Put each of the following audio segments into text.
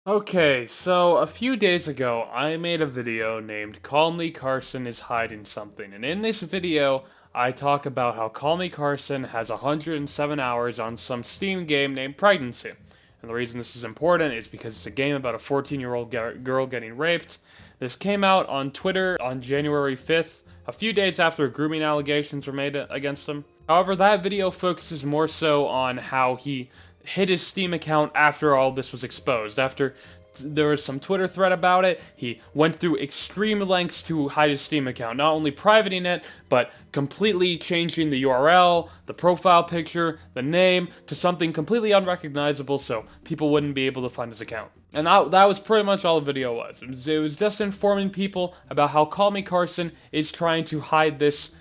Okay, so a few days ago, I made a video named CallMeCarson is hiding something, and in this video, I talk about how CallMeCarson has 107 hours on some Steam game named Pregnancy. And the reason this is important is because it's a game about a 14-year-old girl getting raped. This came out on Twitter on January 5th, a few days after grooming allegations were made against him. However, that video focuses more so on how he hid his Steam account after all this was exposed. After there was some Twitter thread about it, he went through extreme lengths to hide his Steam account, not only privating it, but completely changing the URL, the profile picture, the name, to something completely unrecognizable so people wouldn't be able to find his account. And that was pretty much all the video was. It was just informing people about how CallMeCarson is trying to hide this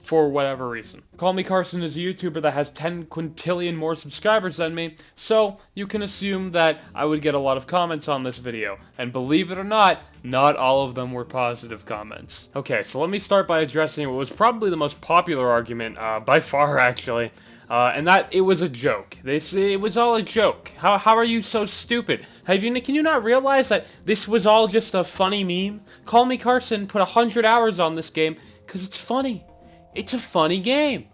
for whatever reason. CallMeCarson is a YouTuber that has 10 quintillion more subscribers than me, so you can assume that I would get a lot of comments on this video. And believe it or not all of them were positive comments. Okay, so let me start by addressing what was probably the most popular argument, by far actually, and that it was a joke. It was all a joke. How are you so stupid? Can you not realize that this was all just a funny meme? CallMeCarson put 100 hours on this game because it's funny. It's a funny game.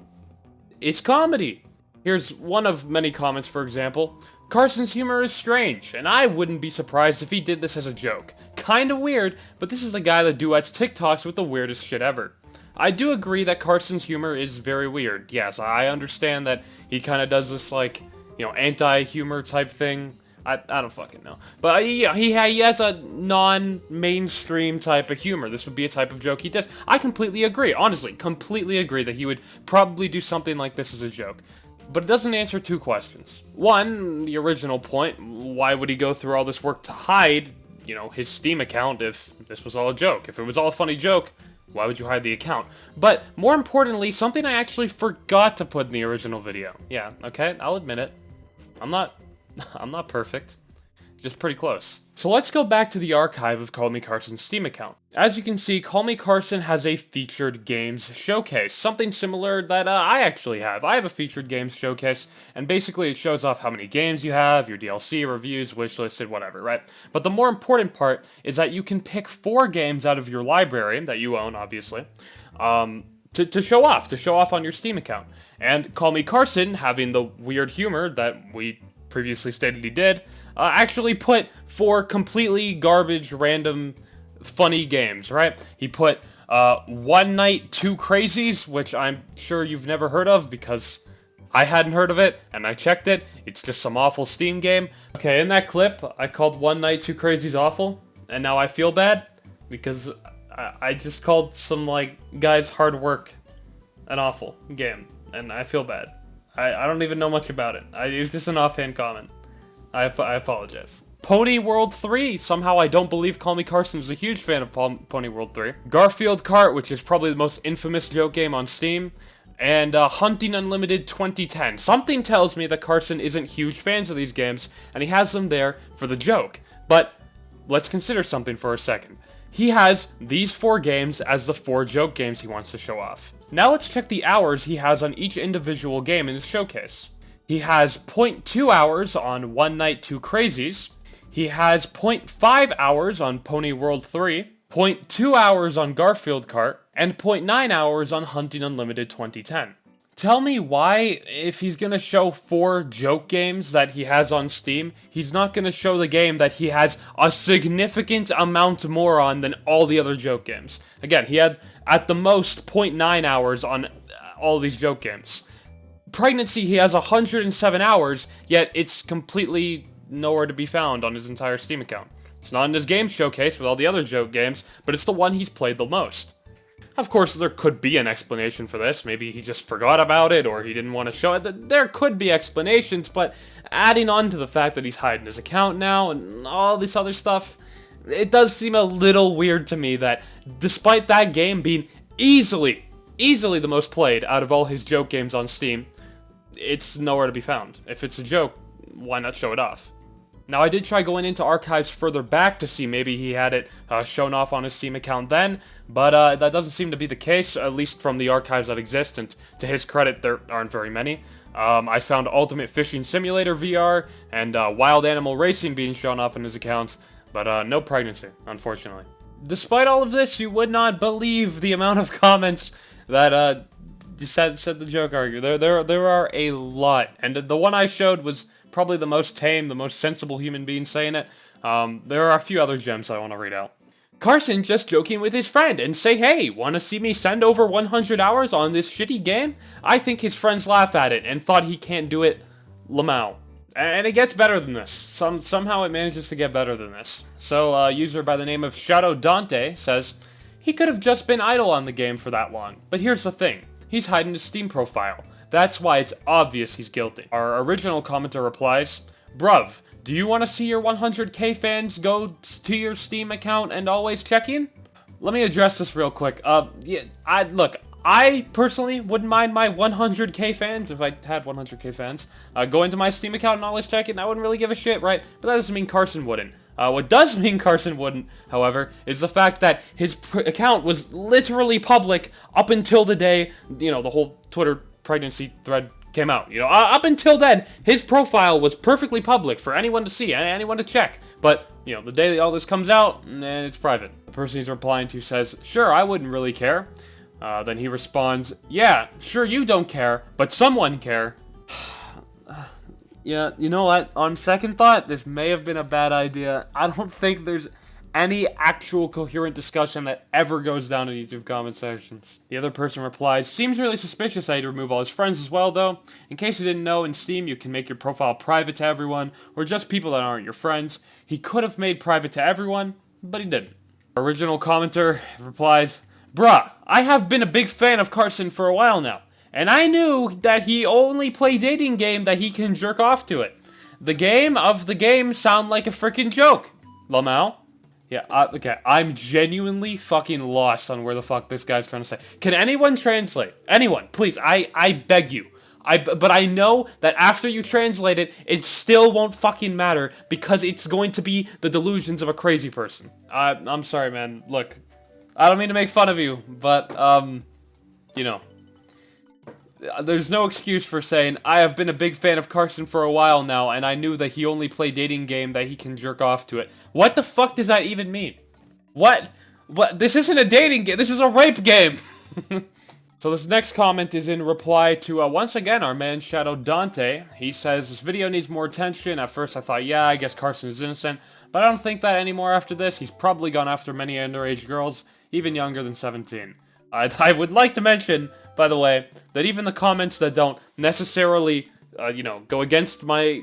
It's comedy. Here's one of many comments, for example. Carson's humor is strange, and I wouldn't be surprised if he did this as a joke. Kinda weird, but this is the guy that duets TikToks with the weirdest shit ever. I do agree that Carson's humor is very weird. Yes, I understand that he kinda does this, like, anti-humor type thing. I don't fucking know. But he has a non-mainstream type of humor. This would be a type of joke he does. I completely agree. Honestly, completely agree that he would probably do something like this as a joke. But it doesn't answer two questions. One, the original point, why would he go through all this work to hide, his Steam account if this was all a joke? If it was all a funny joke, why would you hide the account? But more importantly, something I actually forgot to put in the original video. Yeah, okay, I'll admit it. I'm not perfect, just pretty close. So let's go back to the archive of CallMeCarson's Steam account. As you can see, CallMeCarson has a featured games showcase, something similar that I actually have. I have a featured games showcase, and basically it shows off how many games you have, your DLC, reviews, wishlisted, whatever, right? But the more important part is that you can pick 4 games out of your library, that you own, obviously, to show off on your Steam account. And CallMeCarson, having the weird humor that we previously stated he did, actually put 4 completely garbage, random, funny games, right? He put One Night, Two Crazies, which I'm sure you've never heard of because I hadn't heard of it, and I checked it. It's just some awful Steam game. Okay, in that clip, I called One Night, Two Crazies awful, and now I feel bad because I just called some, guy's hard work an awful game, and I feel bad. I don't even know much about it. It was just an offhand comment. I apologize. Pony World 3. Somehow I don't believe CallMeCarson is a huge fan of Pony World 3. Garfield Kart, which is probably the most infamous joke game on Steam. And Hunting Unlimited 2010. Something tells me that Carson isn't huge fans of these games, and he has them there for the joke. But let's consider something for a second. He has these 4 games as the 4 joke games he wants to show off. Now let's check the hours he has on each individual game in his showcase. He has 0.2 hours on One Night, Two Crazies. He has 0.5 hours on Pony World 3, 0.2 hours on Garfield Kart, and 0.9 hours on Hunting Unlimited 2010. Tell me why, if he's gonna show 4 joke games that he has on Steam, he's not gonna show the game that he has a significant amount more on than all the other joke games. Again, he had, at the most, 0.9 hours on all these joke games. Pregnancy, he has 107 hours, yet it's completely nowhere to be found on his entire Steam account. It's not in his game showcase with all the other joke games, but it's the one he's played the most. Of course, there could be an explanation for this. Maybe he just forgot about it, or he didn't want to show it. There could be explanations, but adding on to the fact that he's hiding his account now and all this other stuff, it does seem a little weird to me that despite that game being easily the most played out of all his joke games on Steam, it's nowhere to be found. If it's a joke, why not show it off? Now, I did try going into archives further back to see maybe he had it shown off on his Steam account then, but that doesn't seem to be the case, at least from the archives that exist, and to his credit, there aren't very many. I found Ultimate Fishing Simulator VR and Wild Animal Racing being shown off in his account, but no pregnancy, unfortunately. Despite all of this, you would not believe the amount of comments that said the joke argue. There are a lot, and the one I showed was probably the most tame, the most sensible human being saying it. There are a few other gems I want to read out. Carson just joking with his friend and say, hey, want to see me send over 100 hours on this shitty game? I think his friends laugh at it and thought he can't do it. Lamau. And it gets better than this. Somehow it manages to get better than this. So, a user by the name of Shadow Dante says, he could have just been idle on the game for that long. But here's the thing. He's hiding his Steam profile. That's why it's obvious he's guilty. Our original commenter replies, bruv, do you want to see your 100k fans go to your Steam account and always check in? Let me address this real quick. I personally wouldn't mind my 100k fans, if I had 100k fans, going to my Steam account and always check it. I wouldn't really give a shit, right? But that doesn't mean Carson wouldn't. What does mean Carson wouldn't, however, is the fact that his account was literally public up until the day, the whole Twitter pregnancy thread came out. Up until then, his profile was perfectly public for anyone to see, anyone to check. But, the day that all this comes out, it's private. The person he's replying to says, sure, I wouldn't really care. Then he responds, yeah, sure you don't care, but someone care. Yeah, you know what? On second thought, this may have been a bad idea. I don't think there's any actual coherent discussion that ever goes down in YouTube comment sections. The other person replies, seems really suspicious that he'd remove all his friends as well, though. In case you didn't know, in Steam you can make your profile private to everyone, or just people that aren't your friends. He could have made private to everyone, but he didn't. Original commenter replies, bruh, I have been a big fan of Carson for a while now, and I knew that he only play dating game that he can jerk off to it. The game sound like a freaking joke. Lamau? Yeah, okay, I'm genuinely fucking lost on where the fuck this guy's trying to say. Can anyone translate? Anyone, please, I beg you. But I know that after you translate it, it still won't fucking matter, because it's going to be the delusions of a crazy person. I'm sorry, man, look. I don't mean to make fun of you, but, there's no excuse for saying, I have been a big fan of Carson for a while now, and I knew that he only played dating game that he can jerk off to it. What the fuck does that even mean? What? This isn't a dating game, this is a rape game! So this next comment is in reply to, once again, our man Shadow Dante. He says, this video needs more attention. At first I thought, yeah, I guess Carson is innocent, but I don't think that anymore after this. He's probably gone after many underage girls, even younger than 17. I would like to mention, by the way, that even the comments that don't necessarily, go against my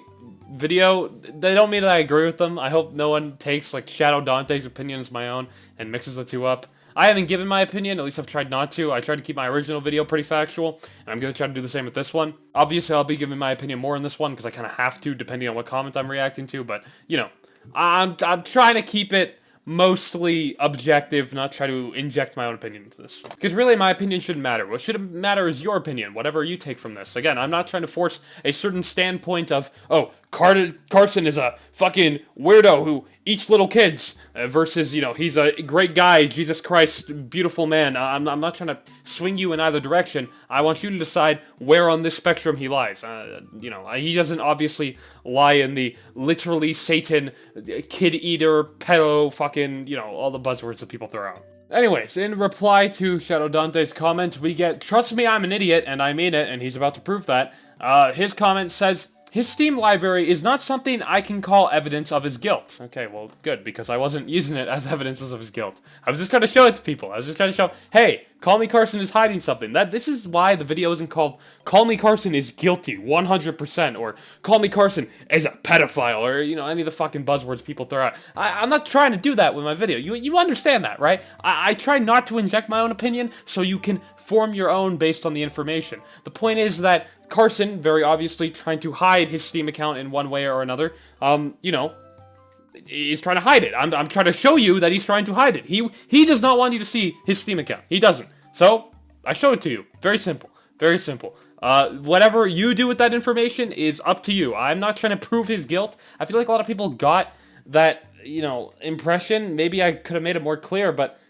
video, they don't mean that I agree with them. I hope no one takes, Shadow Dante's opinion as my own and mixes the two up. I haven't given my opinion, at least I've tried not to. I tried to keep my original video pretty factual, and I'm going to try to do the same with this one. Obviously, I'll be giving my opinion more in this one, because I kind of have to, depending on what comment I'm reacting to, but, I'm trying to keep it mostly objective, not try to inject my own opinion into this. Because really, my opinion shouldn't matter. What should matter is your opinion, whatever you take from this. Again, I'm not trying to force a certain standpoint of, oh, Carson is a fucking weirdo who eats little kids, versus, he's a great guy, Jesus Christ, beautiful man. I'm not trying to swing you in either direction. I want you to decide where on this spectrum he lies. He doesn't obviously lie in the literally Satan, kid-eater, pedo, fucking, all the buzzwords that people throw out. Anyways, in reply to Shadow Dante's comment, we get, trust me, I'm an idiot, and I mean it, and he's about to prove that. His comment says, his Steam library is not something I can call evidence of his guilt. Okay, well, good, because I wasn't using it as evidence of his guilt. I was just trying to show it to people. I was just trying to show, hey, CallMeCarson is hiding something. This is why the video isn't called CallMeCarson is guilty 100%, or CallMeCarson is a pedophile, or, any of the fucking buzzwords people throw out. I'm not trying to do that with my video. You understand that, right? I try not to inject my own opinion so you can form your own based on the information. The point is that Carson, very obviously trying to hide his Steam account in one way or another, he's trying to hide it. I'm trying to show you that he's trying to hide it. He does not want you to see his Steam account. He doesn't. So, I show it to you. Very simple. Very simple. Whatever you do with that information is up to you. I'm not trying to prove his guilt. I feel like a lot of people got that, impression. Maybe I could have made it more clear, but,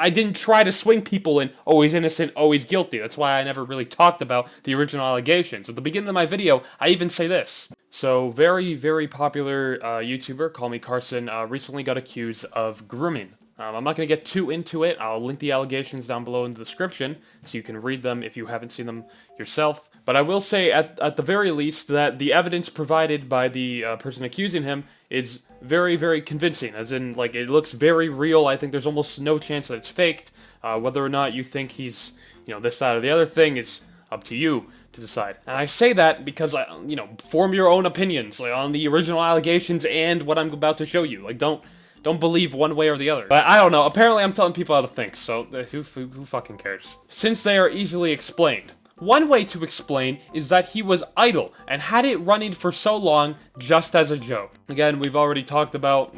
I didn't try to swing people in, oh, he's innocent, oh, he's guilty. That's why I never really talked about the original allegations. At the beginning of my video, I even say this. So, very, very popular YouTuber, CallMeCarson, recently got accused of grooming. I'm not going to get too into it. I'll link the allegations down below in the description, so you can read them if you haven't seen them yourself. But I will say, at the very least, that the evidence provided by the person accusing him is very, very convincing. As in, like, it looks very real. I think there's almost no chance that it's faked. Whether or not you think he's, this, that, or the other thing is up to you to decide. And I say that because, form your own opinions, like, on the original allegations and what I'm about to show you. Like, don't believe one way or the other. But I don't know, apparently I'm telling people how to think, so who fucking cares? Since they are easily explained. One way to explain is that he was idle, and had it running for so long just as a joke. Again, we've already talked about,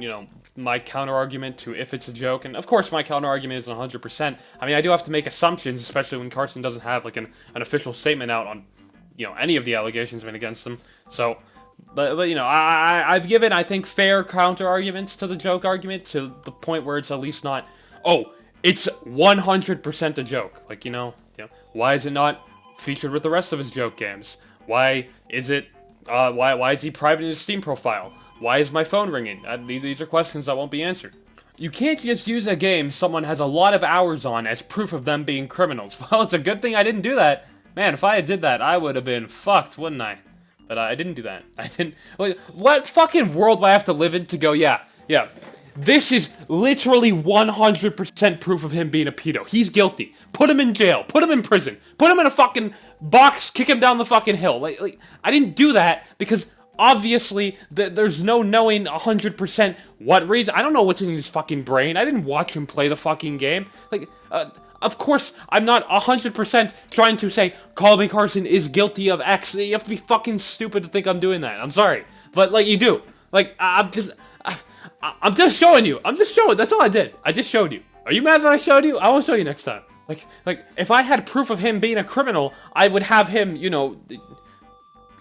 my counter-argument to if it's a joke, and of course my counter-argument isn't 100%. I mean, I do have to make assumptions, especially when Carson doesn't have, like, an official statement out on, any of the allegations made against him, so... But I've given, I think, fair counter-arguments to the joke argument to the point where it's at least not, oh, it's 100% a joke. Like, why is it not featured with the rest of his joke games? Why is it, why is he private in his Steam profile? Why is my phone ringing? These are questions that won't be answered. You can't just use a game someone has a lot of hours on as proof of them being criminals. Well, it's a good thing I didn't do that. Man, if I had did that, I would have been fucked, wouldn't I? But I didn't do that. I didn't... Like, what fucking world do I have to live in to go, yeah. This is literally 100% proof of him being a pedo. He's guilty. Put him in jail. Put him in prison. Put him in a fucking box. Kick him down the fucking hill. Like I didn't do that because obviously there's no knowing 100% what reason. I don't know what's in his fucking brain. I didn't watch him play the fucking game. Like, of course, I'm not 100% trying to say CallMeCarson is guilty of X. You have to be fucking stupid to think I'm doing that. I'm sorry. But, like, you do. Like, I'm just showing you. I'm just showing. That's all I did. I just showed you. Are you mad that I showed you? I will show you next time. Like, if I had proof of him being a criminal, I would have him,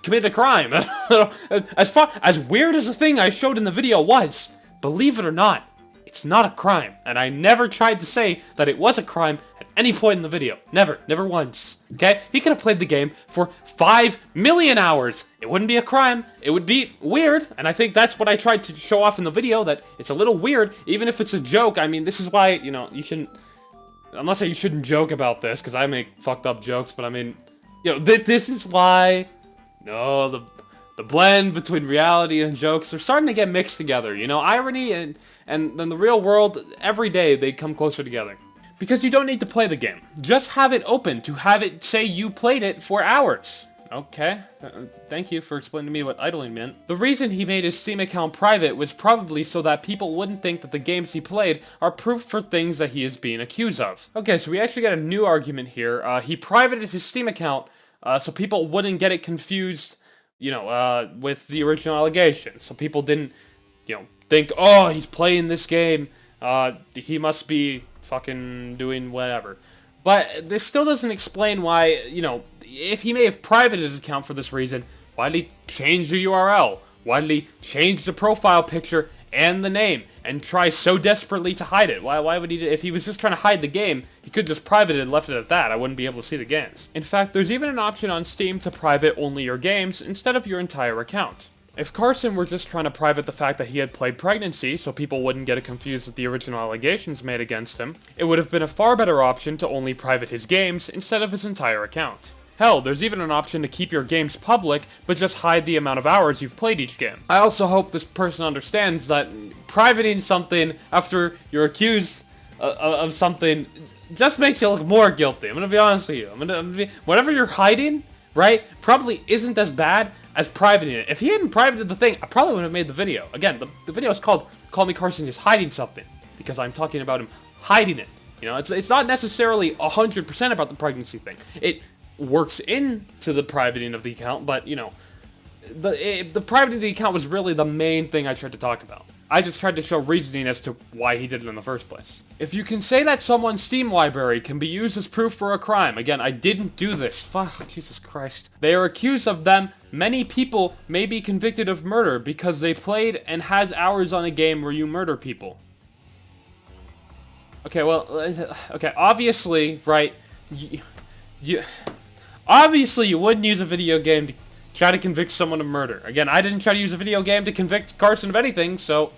commit a crime. As weird as the thing I showed in the video was, believe it or not, it's not a crime, and I never tried to say that it was a crime at any point in the video. Never once, okay? He could have played the game for 5 million hours. It wouldn't be a crime. It would be weird, and I think that's what I tried to show off in the video, that it's a little weird, even if it's a joke. I mean, this is why, you shouldn't... I'm not saying you shouldn't joke about this, because I make fucked up jokes, but I mean, this is why... No, the blend between reality and jokes are starting to get mixed together, irony and then the real world, every day they come closer together. Because you don't need to play the game. Just have it open to have it say you played it for hours. Okay, thank you for explaining to me what idling meant. The reason he made his Steam account private was probably so that people wouldn't think that the games he played are proof for things that he is being accused of. Okay, so we actually got a new argument here. He privated his Steam account so people wouldn't get it confused with the original allegations. So people didn't, think, oh, he's playing this game, he must be fucking doing whatever. But this still doesn't explain why, if he may have privated his account for this reason, why did he change the URL? Why did he change the profile picture and the name and try so desperately to hide it? Why would he, if he was just trying to hide the game, he could just private it and left it at that. I wouldn't be able to see the games. In fact, there's even an option on Steam to private only your games instead of your entire account. If Carson were just trying to private the fact that he had played pregnancy so people wouldn't get it confused with the original allegations made against him, it would have been a far better option to only private his games instead of his entire account. Hell, there's even an option to keep your games public, but just hide the amount of hours you've played each game. I also hope this person understands that privating something after you're accused of something just makes you look more guilty. I'm gonna be honest with you. Whatever you're hiding, right, probably isn't as bad as privating it. If he hadn't privated the thing, I probably wouldn't have made the video. Again, the video is called CallMeCarson is hiding something, because I'm talking about him hiding it. It's not necessarily 100% about the pregnancy thing. It works into the privating of the account, but, the privating of the account was really the main thing I tried to talk about. I just tried to show reasoning as to why he did it in the first place. If you can say that someone's Steam library can be used as proof for a crime, again, I didn't do this. Fuck, Jesus Christ. They are accused of them. Many people may be convicted of murder because they played and has hours on a game where you murder people. Okay, well, okay, obviously, right, you obviously you wouldn't use a video game to try to convict someone of murder. Again, I didn't try to use a video game to convict Carson of anything, so,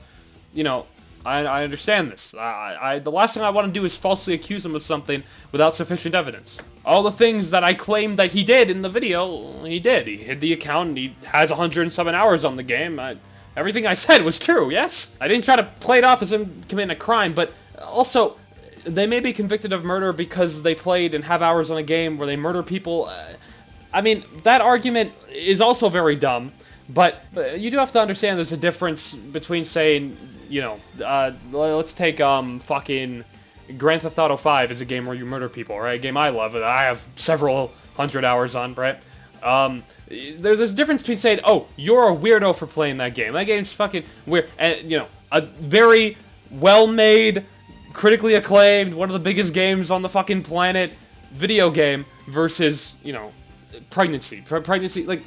you know, I understand this. The last thing I want to do is falsely accuse him of something without sufficient evidence. All the things that I claimed that he did in the video, he did. He hid the account, and he has 107 hours on the game. Everything I said was true, yes? I didn't try to play it off as him committing a crime, but also, they may be convicted of murder because they played and have hours on a game where they murder people. I mean, that argument is also very dumb, but you do have to understand there's a difference between saying, you know, let's take, fucking Grand Theft Auto 5 is a game where you murder people, right? A game I love, I have several hundred hours on, right? There's a difference between saying, oh, you're a weirdo for playing that game. That game's fucking weird, and, you know, a very well-made, critically acclaimed, one of the biggest games on the fucking planet, video game, versus, you know, pregnancy. Pregnancy, like,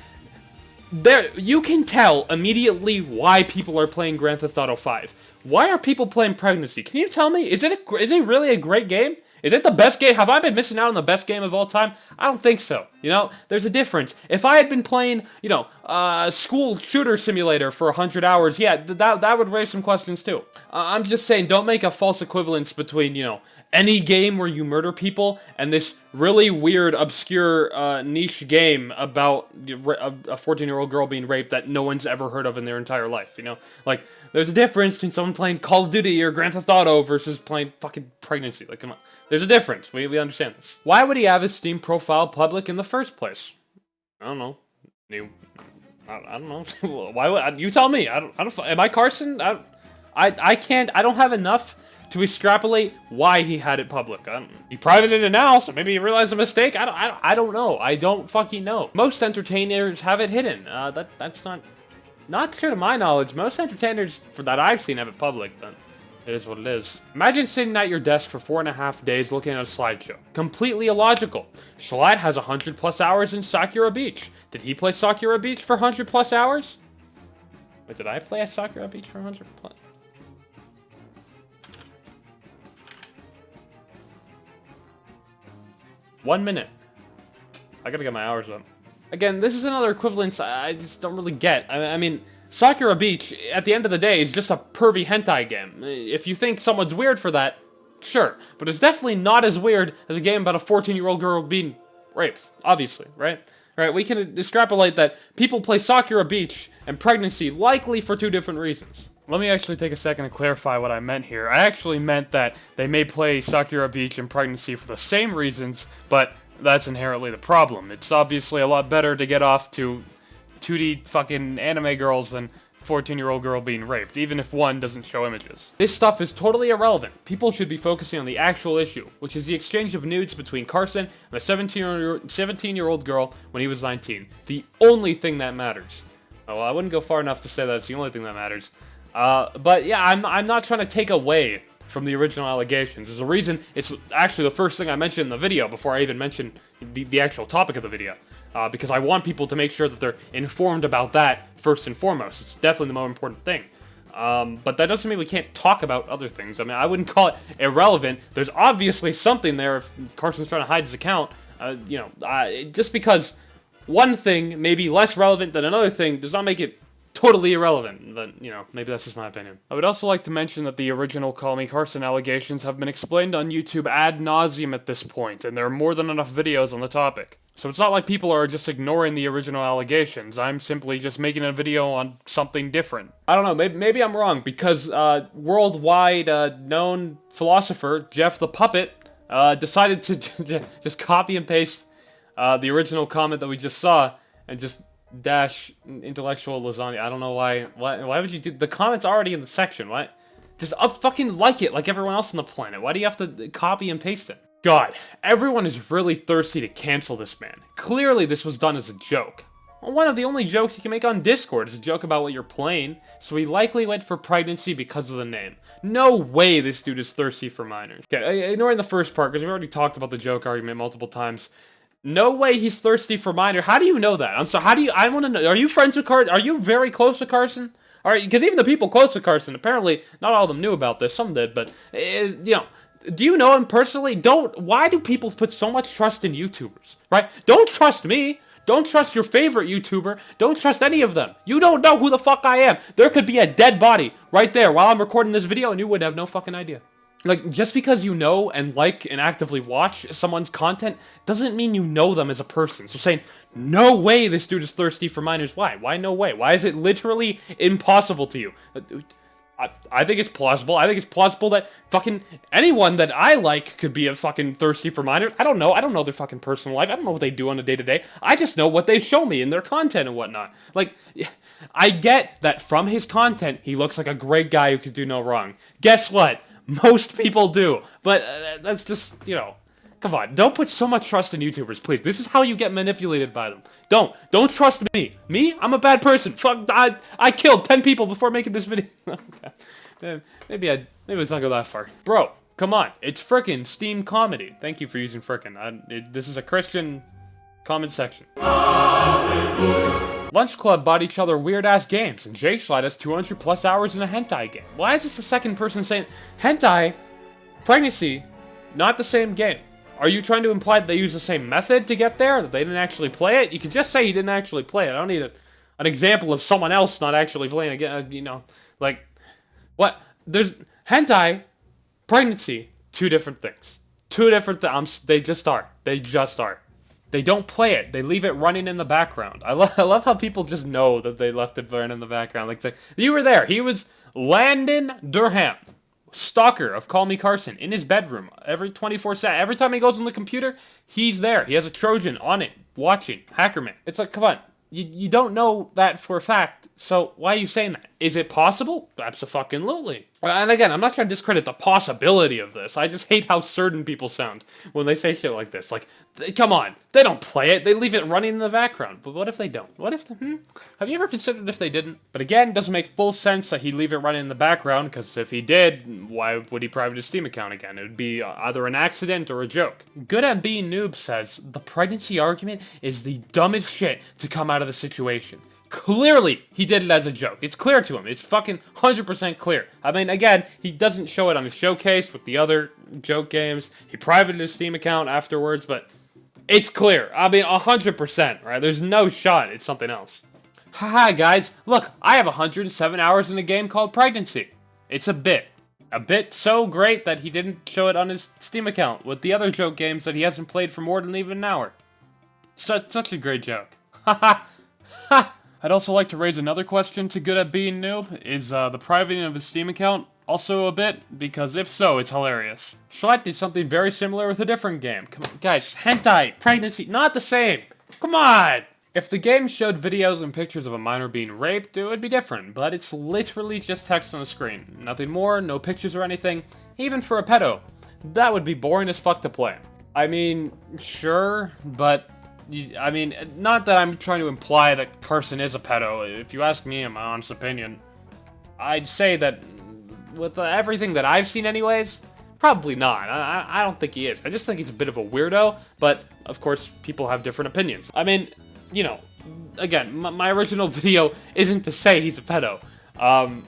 there, you can tell immediately why people are playing Grand Theft Auto 5. Why are people playing Pregnancy? Can you tell me? Is it really a great game? Is it the best game? Have I been missing out on the best game of all time? I don't think so. You know, there's a difference. If I had been playing, you know, school shooter simulator for 100 hours, yeah, that would raise some questions too. I'm just saying, don't make a false equivalence between, you know, any game where you murder people and this really weird, obscure, niche game about a 14-year-old girl being raped that no one's ever heard of in their entire life, you know? Like, there's a difference between someone playing Call of Duty or Grand Theft Auto versus playing fucking Pregnancy. Like, come on. There's a difference. We understand this. Why would he have his Steam profile public in the first place? I don't know. I don't know. Why would you tell me? I don't. Am I Carson? I can't. I don't have enough to extrapolate why he had it public. He privated it now, so maybe he realized a mistake. I don't know. I don't fucking know. Most entertainers have it hidden. That's not true to my knowledge. Most entertainers that I've seen have it public, but it is what it is. Imagine sitting at your desk for 4.5 days looking at a slideshow. Completely illogical. Schlatt has 100 plus hours in Sakura Beach. Did he play Sakura Beach for 100 plus hours? Wait, did I play Sakura Beach for 100 plus? One minute. I gotta get my hours up. Again, this is another equivalence I just don't really get. I mean, Sakura Beach, at the end of the day, is just a pervy hentai game. If you think someone's weird for that, sure. But it's definitely not as weird as a game about a 14-year-old girl being raped, obviously, right? Right, we can extrapolate that people play Sakura Beach and Pregnancy likely for two different reasons. Let me actually take a second to clarify what I meant here. I actually meant that they may play Sakura Beach and Pregnancy for the same reasons, but that's inherently the problem. It's obviously a lot better to get off to 2D fucking anime girls than 14-year-old girl being raped, even if one doesn't show images. This stuff is totally irrelevant. People should be focusing on the actual issue, which is the exchange of nudes between Carson and a 17-year-old girl when he was 19. The only thing that matters. Oh, well, I wouldn't go far enough to say that's the only thing that matters. But yeah, I'm not trying to take away from the original allegations. There's a reason it's actually the first thing I mentioned in the video before I even mentioned the actual topic of the video. Because I want people to make sure that they're informed about that first and foremost. It's definitely the more important thing. But that doesn't mean we can't talk about other things. I mean, I wouldn't call it irrelevant. There's obviously something there if Carson's trying to hide his account. Just because one thing may be less relevant than another thing does not make it totally irrelevant, but, you know, maybe that's just my opinion. I would also like to mention that the original CallMeCarson allegations have been explained on YouTube ad nauseum at this point, and there are more than enough videos on the topic. So it's not like people are just ignoring the original allegations. I'm simply just making a video on something different. I don't know, maybe I'm wrong, because worldwide known philosopher Jeff the Puppet decided to just copy and paste the original comment that we just saw and just dash intellectual lasagna. I don't know why would you do, the comment's already in the section, why? Just fucking like it like everyone else on the planet. Why do you have to copy and paste it? God, everyone is really thirsty to cancel this man. Clearly this was done as a joke. Well, one of the only jokes you can make on Discord is a joke about what you're playing, so he likely went for Pregnancy because of the name. No way this dude is thirsty for minors. Okay, ignoring the first part, because we already talked about the joke argument multiple times. No way he's thirsty for minor. How do you know that? I'm sorry, how do you, I want to know, are you friends with Carson? Are you very close to Carson? Alright, because even the people close to Carson, apparently, not all of them knew about this, some did, but, you know, Do you know him personally? Why do people put so much trust in YouTubers, right? Don't trust me. Don't trust your favorite YouTuber. Don't trust any of them. You don't know who the fuck I am. There could be a dead body right there while I'm recording this video and you would have no fucking idea. Like, just because you know and like and actively watch someone's content doesn't mean you know them as a person. So saying, no way this dude is thirsty for minors, why? Why no way? Why is it literally impossible to you? I think it's plausible. I think it's plausible that fucking anyone that I like could be a fucking thirsty for minors. I don't know. I don't know their fucking personal life. I don't know what they do on a day-to-day. I just know what they show me in their content and whatnot. Like, I get that from his content, he looks like a great guy who could do no wrong. Guess what? Most people do. But that's just, you know, come on. Don't put so much trust in YouTubers, please. This is how you get manipulated by them. Don't trust me. Me? I'm a bad person. Fuck, I killed 10 people before making this video. Maybe let's not go that far. Bro, come on. It's frickin' Steam comedy. Thank you for using frickin'. This is a Christian comment section. Lunch Club bought each other weird-ass games, and Jay Schleit has 200 plus hours in a hentai game. Why is this the second person saying hentai, pregnancy, not the same game? Are you trying to imply that they use the same method to get there? That they didn't actually play it? You could just say you didn't actually play it. I don't need an example of someone else not actually playing again. You know, like, what? There's hentai, pregnancy, two different things. Two different things. They just are. They just are. They don't play it. They leave it running in the background. I love how people just know that they left it running in the background. Like, you were there. He was Landon Durham, stalker of CallMeCarson, in his bedroom every 24/7. Every time he goes on the computer, he's there. He has a Trojan on it, watching. Hackerman. It's like, come on. You don't know that for a fact, so why are you saying that? Is it possible? Abso-fucking-lutely. And again, I'm not trying to discredit the possibility of this. I just hate how certain people sound when they say shit like this. Like, come on. They don't play it. They leave it running in the background. But what if they don't? What if Have you ever considered if they didn't? But again, it doesn't make full sense that he'd leave it running in the background, because if he did, why would he private his Steam account again? It would be either an accident or a joke. Good at Being Noob says, the pregnancy argument is the dumbest shit to come out of the situation. Clearly, he did it as a joke. It's clear to him. It's fucking 100% clear. I mean, again, he doesn't show it on his showcase with the other joke games. He privated his Steam account afterwards, but it's clear. I mean, 100%, right? There's no shot it's something else. Haha, guys. Look, I have 107 hours in a game called Pregnancy. It's a bit. A bit so great that he didn't show it on his Steam account with the other joke games that he hasn't played for more than even an hour. Such a great joke. Haha. Ha! I'd also like to raise another question to Good at Being Noob. Is the privating of his Steam account also a bit? Because if so, it's hilarious. Schleit did something very similar with a different game. Come on, guys, hentai, pregnancy, not the same. Come on! If the game showed videos and pictures of a minor being raped, it would be different, but it's literally just text on a screen. Nothing more, no pictures or anything, even for a pedo. That would be boring as fuck to play. I mean, sure, but I mean, not that I'm trying to imply that Carson is a pedo. If you ask me, in my honest opinion, I'd say that with everything that I've seen anyways, probably not. I don't think he is. I just think he's a bit of a weirdo, but of course, people have different opinions. I mean, you know, again, my original video isn't to say he's a pedo,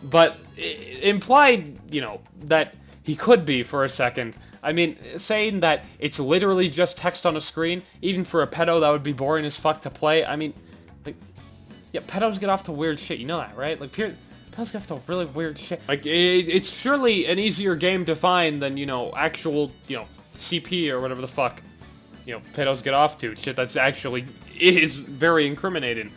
but it implied, you know, that he could be for a second. I mean, saying that it's literally just text on a screen, even for a pedo, that would be boring as fuck to play. I mean, like, yeah, pedos get off to weird shit, you know that, right? Like, pedos get off to really weird shit. Like, it's surely an easier game to find than, you know, actual, you know, CP or whatever the fuck, you know, pedos get off to. Shit that's actually is very incriminating.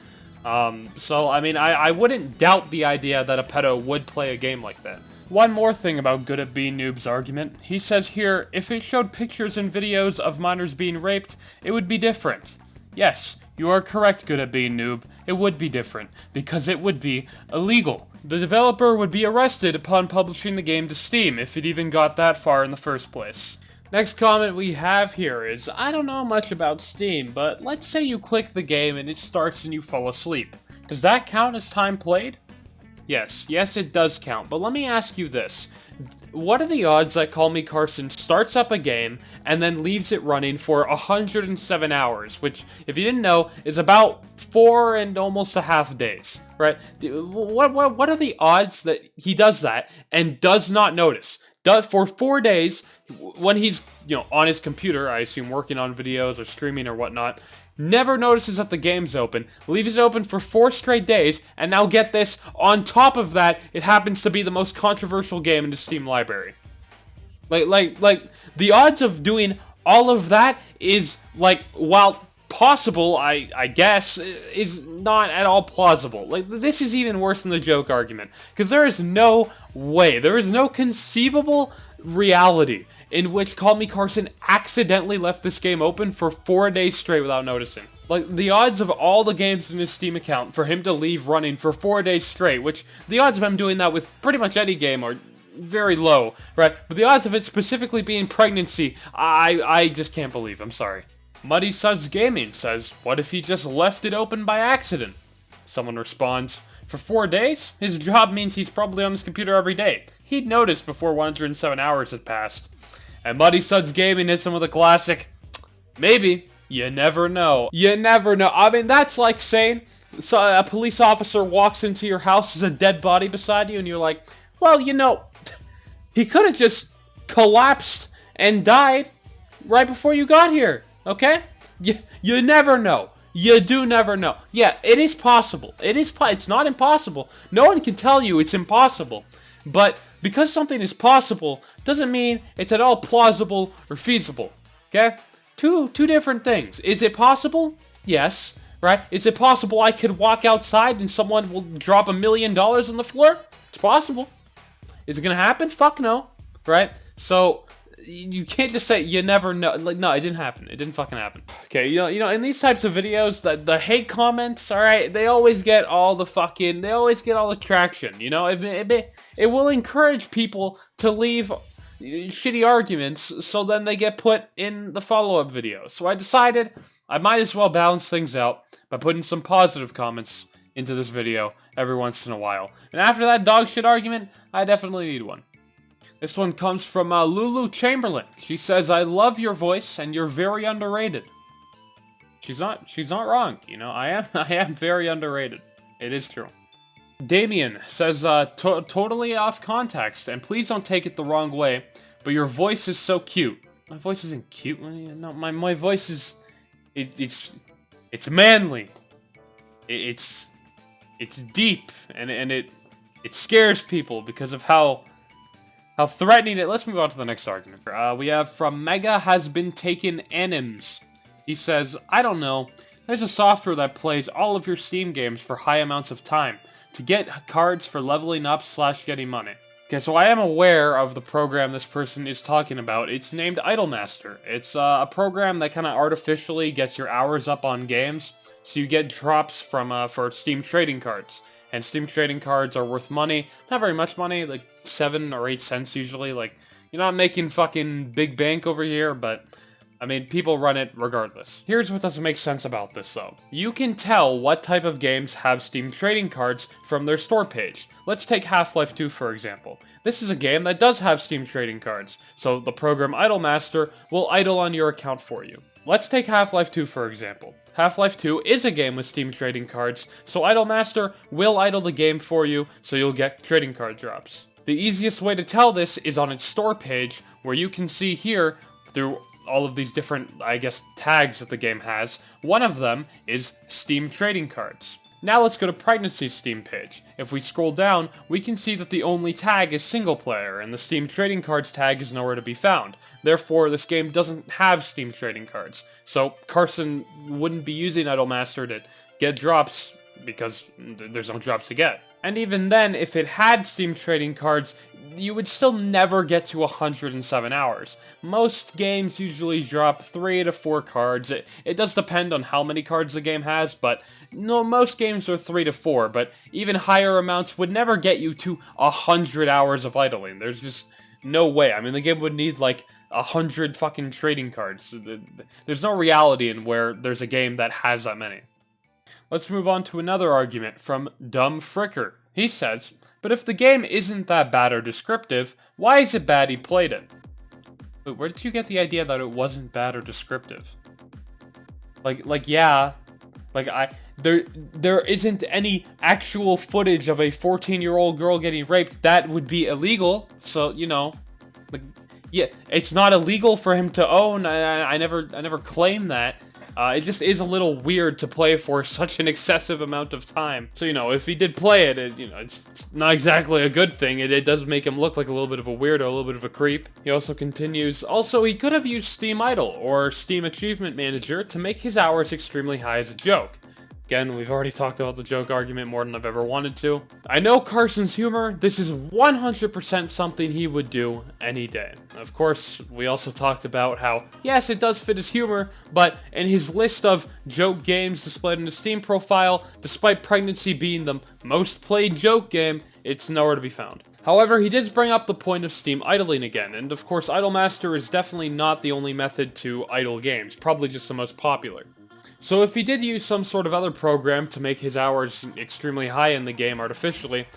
So, I mean, I wouldn't doubt the idea that a pedo would play a game like that. One more thing about Good at Being Noob's argument. He says here, if it showed pictures and videos of minors being raped, it would be different. Yes, you are correct, Good at Being Noob. It would be different, because it would be illegal. The developer would be arrested upon publishing the game to Steam, if it even got that far in the first place. Next comment we have here is, I don't know much about Steam, but let's say you click the game and it starts and you fall asleep. Does that count as time played? Yes, it does count, but let me ask you this. What are the odds that CallMeCarson starts up a game and then leaves it running for 107 hours, which, if you didn't know, is about 4 and almost a half days, right? What are the odds that he does that and does not notice? For 4 days, when he's, on his computer, I assume working on videos or streaming or whatnot, never notices that the game's open, leaves it open for 4 straight days, and now get this, on top of that, it happens to be the most controversial game in the Steam library. Like, the odds of doing all of that is, while possible, I guess, is not at all plausible. Like, this is even worse than the joke argument, because there is no way, there is no conceivable reality in which CallMeCarson accidentally left this game open for 4 days straight without noticing. Like, the odds of all the games in his Steam account for him to leave running for 4 days straight, which the odds of him doing that with pretty much any game are very low, right? But the odds of it specifically being pregnancy, I just can't believe. I'm sorry. Muddy Suds Gaming says, what if he just left it open by accident? Someone responds, for 4 days? His job means he's probably on his computer every day. He'd noticed before 107 hours had passed. And Muddy Suds Gaming hits him with a classic, maybe. You never know. You never know. I mean, that's like saying a police officer walks into your house, there's a dead body beside you, and you're like, well, he could have just collapsed and died right before you got here. Okay? You never know. You do never know. Yeah, it is possible. It's not impossible. No one can tell you it's impossible. But because something is possible doesn't mean it's at all plausible or feasible. Okay? Two different things. Is it possible? Yes. Right? Is it possible I could walk outside and someone will drop $1 million on the floor? It's possible. Is it gonna happen? Fuck no. Right? So you can't just say you never know. Like, no, it didn't happen. It didn't fucking happen. Okay, in these types of videos, the hate comments, all right, they always get all the traction. It will encourage people to leave shitty arguments, so then they get put in the follow-up video. So I decided I might as well balance things out by putting some positive comments into this video every once in a while. And after that dog shit argument, I definitely need one. This one comes from Lulu Chamberlain. She says, I love your voice and you're very underrated. She's not wrong. I am very underrated. It is true. Damien says, totally off context, and please don't take it the wrong way, but your voice is so cute. My voice isn't cute. No, my voice is, it's manly. It's deep, and it scares people because of how threatening it. Let's move on to the next argument. We have from Mega has been taken anims. He says, I don't know. There's a software that plays all of your Steam games for high amounts of time to get cards for leveling up / getting money. Okay, so I am aware of the program this person is talking about. It's named Idolmaster. It's a program that kind of artificially gets your hours up on games, so you get drops for Steam trading cards. And Steam trading cards are worth money. Not very much money, like 7 or 8 cents usually. Like, you're not making fucking big bank over here, but I mean, people run it regardless. Here's what doesn't make sense about this, though. You can tell what type of games have Steam trading cards from their store page. Let's take Half-Life 2, for example. This is a game that does have Steam trading cards, so the program Idolmaster will idle on your account for you. Let's take Half-Life 2, for example. Half-Life 2 is a game with Steam trading cards, so Idolmaster will idle the game for you, so you'll get trading card drops. The easiest way to tell this is on its store page, where you can see here, through all of these different, I guess, tags that the game has, one of them is Steam trading cards. Now let's go to Pregnancy's Steam page. If we scroll down, we can see that the only tag is single player, and the Steam trading cards tag is nowhere to be found. Therefore, this game doesn't have Steam trading cards. So Carson wouldn't be using Idolmaster to get drops, because there's no drops to get. And even then, if it had Steam trading cards, you would still never get to 107 hours. Most games usually drop 3 to 4 cards. It does depend on how many cards the game has, but no, most games are 3 to 4, but even higher amounts would never get you to 100 hours of idling. There's just no way. I mean, the game would need like 100 fucking trading cards. There's no reality in where there's a game that has that many. Let's move on to another argument from Dumb Fricker. He says, but if the game isn't that bad or descriptive, why is it bad he played it? Wait, where did you get the idea that it wasn't bad or descriptive? There isn't any actual footage of a 14-year-old girl getting raped. That would be illegal, so, Like, yeah, it's not illegal for him to own. I never claimed that. It just is a little weird to play for such an excessive amount of time. So, you know, if he did play it, it's not exactly a good thing. It does make him look like a little bit of a weirdo, a little bit of a creep. He also continues, also, he could have used Steam Idol or Steam Achievement Manager to make his hours extremely high as a joke. Again, we've already talked about the joke argument more than I've ever wanted to. I know Carson's humor. This is 100% something he would do any day. Of course, we also talked about how, yes, it does fit his humor, but in his list of joke games displayed in his Steam profile, despite pregnancy being the most played joke game, it's nowhere to be found. However, he does bring up the point of Steam idling again, and of course, Idolmaster is definitely not the only method to idle games, probably just the most popular. So if he did use some sort of other program to make his hours extremely high in the game artificially,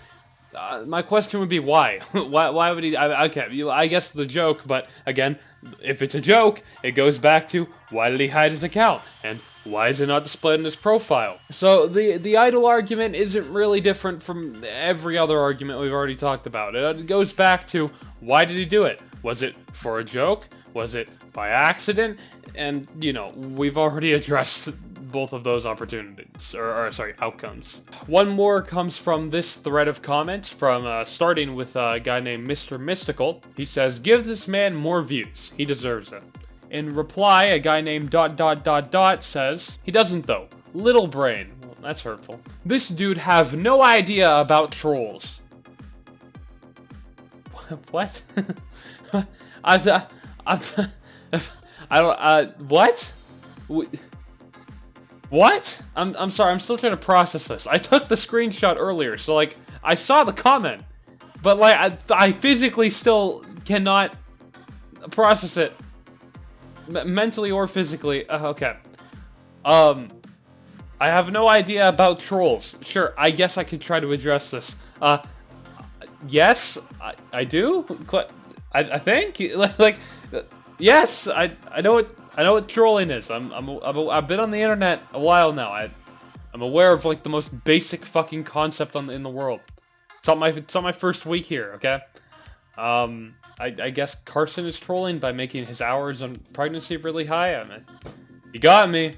my question would be why? why would he? Okay, I guess the joke, but again, if it's a joke, it goes back to why did he hide his account? And why is it not displayed in his profile? So the idle argument isn't really different from every other argument we've already talked about. It goes back to why did he do it? Was it for a joke? Was it by accident? And, you know, we've already addressed both of those opportunities, or outcomes. One more comes from this thread of comments from, starting with a guy named Mr. Mystical. He says, give this man more views. He deserves it. In reply, a guy named ... says, he doesn't though. Little brain. Well, that's hurtful. This dude have no idea about trolls. What? I don't, what? What? I'm sorry, I'm still trying to process this. I took the screenshot earlier, so, like, I saw the comment, but, like, I physically still cannot process it. Mentally or physically. Okay. I have no idea about trolls. Sure, I guess I could try to address this. Yes, I do? I think? Like... Yes, I know what trolling is. I've been on the internet a while now. I'm aware of like the most basic fucking concept in the world. It's not my first week here, okay? I guess Carson is trolling by making his hours on pregnancy really high. I mean, you got me.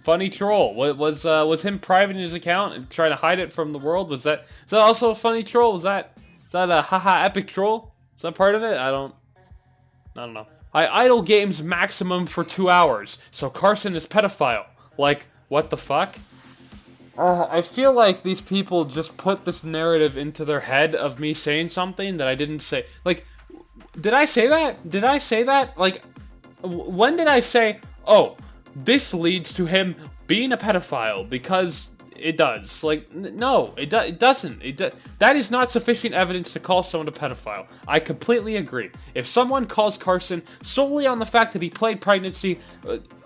Funny troll. Was him privating his account and trying to hide it from the world? Is that also a funny troll? Is that a haha epic troll? Is that part of it? I don't know. I idle games maximum for 2 hours, so Carson is pedophile. Like, what the fuck? I feel like these people just put this narrative into their head of me saying something that I didn't say. Like, did I say that? Did I say that? Like, when did I say, oh, this leads to him being a pedophile because it does? Like, no, it doesn't. That is not sufficient evidence to call someone a pedophile. I completely agree. If someone calls Carson solely on the fact that he played pregnancy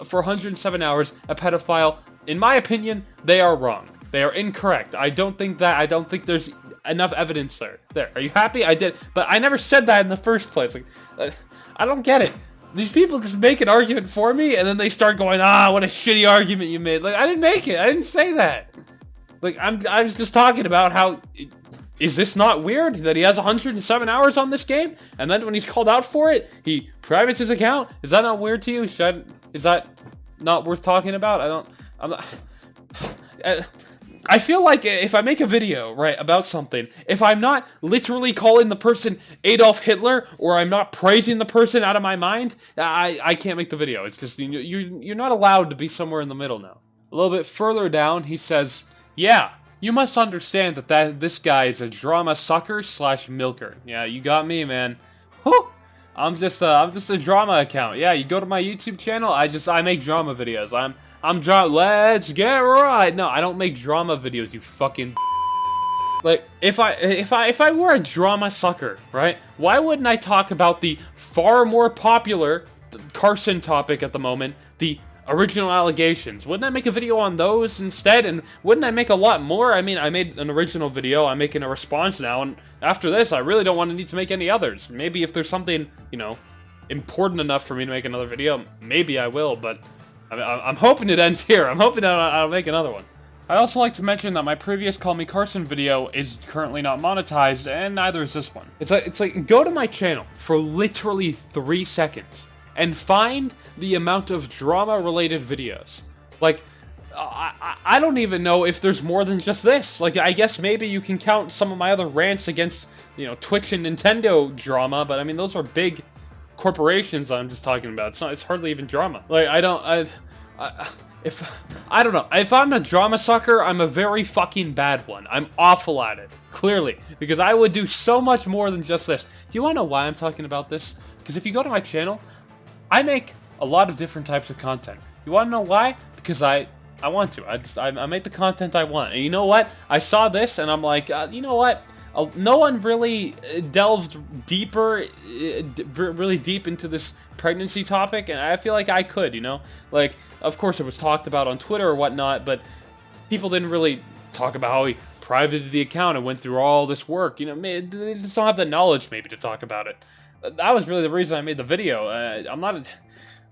for 107 hours a pedophile, in my opinion, they are wrong. They are incorrect. I don't think there's enough evidence there. There. Are you happy? I did. But I never said that in the first place. Like, I don't get it. These people just make an argument for me, and then they start going, what a shitty argument you made. Like, I didn't make it. I didn't say that. Like, I was just talking about how, is this not weird that he has 107 hours on this game? And then when he's called out for it, he privates his account? Is that not weird to you? Is that not worth talking about? I feel like if I make a video, right, about something, if I'm not literally calling the person Adolf Hitler, or I'm not praising the person out of my mind, I can't make the video. It's just, you're not allowed to be somewhere in the middle now. A little bit further down, he says, yeah, you must understand that this guy is a drama sucker / milker. Yeah, you got me, man. Whew. I'm just a drama account. Yeah, you go to my YouTube channel, I make drama videos. Let's get right. No, I don't make drama videos, you fucking like, if I were a drama sucker, right? Why wouldn't I talk about the far more popular Carson topic at the moment, the original allegations? Wouldn't I make a video on those instead? And wouldn't I make a lot more? I mean, I made an original video, I'm making a response now, and after this, I really don't want to need to make any others. Maybe if there's something, important enough for me to make another video, maybe I will, but I'm hoping it ends here. I'm hoping I'll make another one. I also like to mention that my previous Call Me Carson video is currently not monetized, and neither is this one. It's like, go to my channel for literally 3 seconds, and find the amount of drama-related videos. Like, I don't even know if there's more than just this. Like, I guess maybe you can count some of my other rants against, you know, Twitch and Nintendo drama, but I mean, those are big corporations I'm just talking about. It's hardly even drama. Like, I don't know. If I'm a drama sucker, I'm a very fucking bad one. I'm awful at it, clearly, because I would do so much more than just this. Do you want to know why I'm talking about this? Because if you go to my channel, I make a lot of different types of content. You want to know why? Because I want to. I make the content I want. And you know what? I saw this and I'm like, you know what? No one really delved deeper, really deep into this pregnancy topic, and I feel like I could, you know? Like, of course it was talked about on Twitter or whatnot, but people didn't really talk about how he privated the account and went through all this work, you know? They just don't have the knowledge, maybe, to talk about it. That was really the reason I made the video. I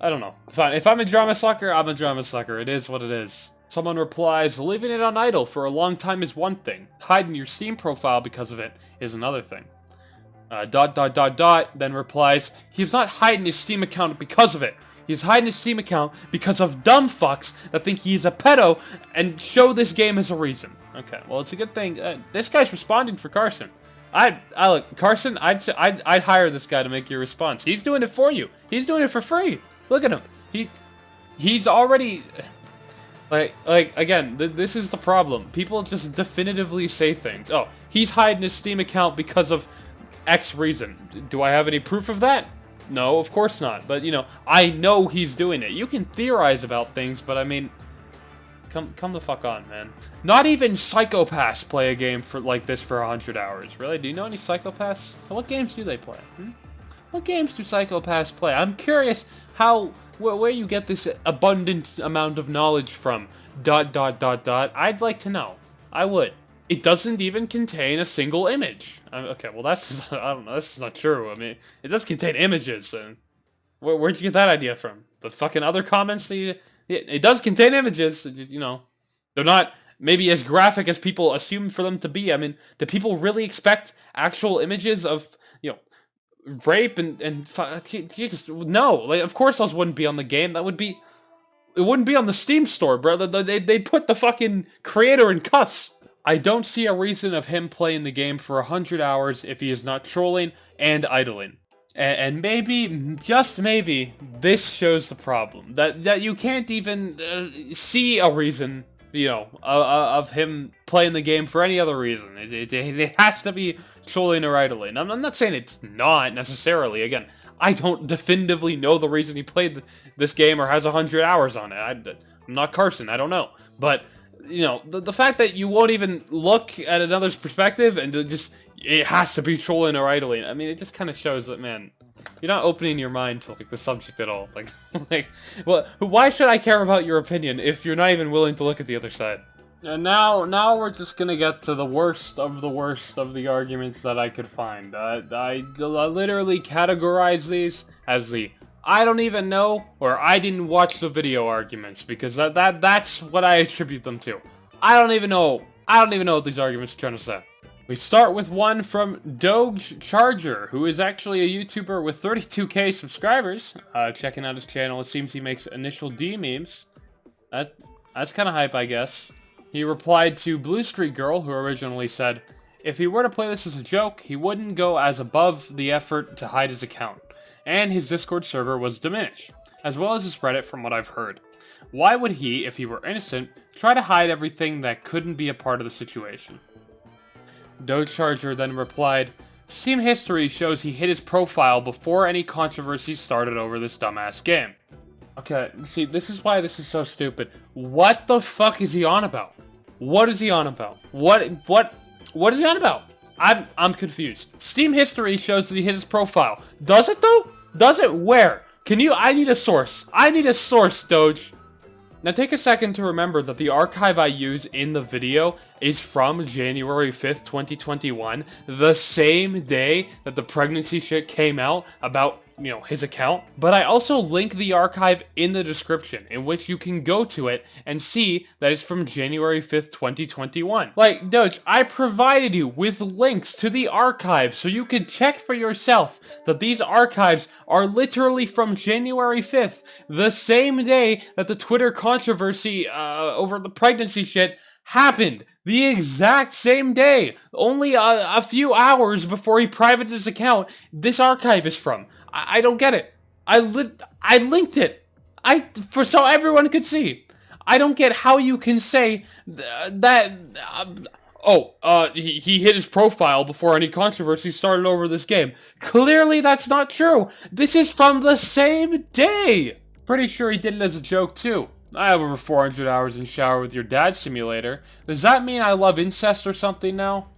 don't know. Fine. If I'm a drama sucker, I'm a drama sucker. It is what it is. Someone replies, leaving it on idle for a long time is one thing. Hiding your Steam profile because of it is another thing. Then replies, he's not hiding his Steam account because of it. He's hiding his Steam account because of dumb fucks that think he's a pedo and show this game as a reason. Okay, well, it's a good thing. This guy's responding for Carson. Look, Carson, I'd hire this guy to make your response. He's doing it for you. He's doing it for free. Look at him. He's already... Again, this is the problem. People just definitively say things. Oh, he's hiding his Steam account because of X reason. Do I have any proof of that? No, of course not. But, you know, I know he's doing it. You can theorize about things, but I mean, come the fuck on, man. Not even psychopaths play a game like this for 100 hours. Really? Do you know any psychopaths? What games do they play? What games do psychopaths play? I'm curious where you get this abundant amount of knowledge from. ... I'd like to know. I would. It doesn't even contain a single image. Okay, well that's, I don't know, that's not true. I mean, it does contain images. And where'd you get that idea from? The fucking other comments? It does contain images, you know. They're not maybe as graphic as people assume for them to be. I mean, do people really expect actual images of, you know, rape and Jesus, no. Like, of course those wouldn't be on the game. It wouldn't be on the Steam store, bro. They'd put the fucking creator in cuffs. I don't see a reason of him playing the game for 100 hours if he is not trolling and idling. And maybe, just maybe, this shows the problem. That you can't even see a reason, you know, of him playing the game for any other reason. It has to be trolling or idling. I'm not saying it's not necessarily. Again, I don't definitively know the reason he played this game or has 100 hours on it. I'm not Carson. I don't know. But, you know, the fact that you won't even look at another's perspective and it has to be trolling or idling. I mean, it just kind of shows that, man, you're not opening your mind to, like, the subject at all. Well, why should I care about your opinion if you're not even willing to look at the other side? And now we're just gonna get to the worst of the arguments that I could find. I literally categorize these as the I don't even know or I didn't watch the video arguments, because that's what I attribute them to. I don't even know what these arguments are trying to say. We start with one from Doge Charger, who is actually a YouTuber with 32k subscribers. Checking out his channel, it seems he makes initial D memes. That's kind of hype, I guess. He replied to Blue Street Girl, who originally said, if he were to play this as a joke, he wouldn't go as above the effort to hide his account, and his Discord server was diminished, as well as his Reddit from what I've heard. Why would he, if he were innocent, try to hide everything that couldn't be a part of the situation? Doge Charger then replied, Steam history shows he hid his profile before any controversy started over this dumbass game. Okay, see, this is why this is so stupid. What the fuck is he on about? What is he on about? What is he on about? I'm confused. Steam history shows that he hid his profile. Does it though? Does it where? I need a source. I need a source, Doge. Now take a second to remember that the archive I use in the video is from January 5th, 2021, the same day that the pregnancy shit came out about his account, but I also link the archive in the description, in which you can go to it and see that it's from January 5th, 2021. Like, Doge, I provided you with links to the archive so you can check for yourself that these archives are literally from January 5th, the same day that the Twitter controversy over the pregnancy shit happened. The exact same day, only a few hours before he privated his account, this archive is from. I don't get it. I linked it. So everyone could see. I don't get how you can say that. He hit his profile before any controversy started over this game. Clearly, that's not true. This is from the same day. Pretty sure he did it as a joke too. I have over 400 hours in Shower with Your Dad simulator. Does that mean I love incest or something now?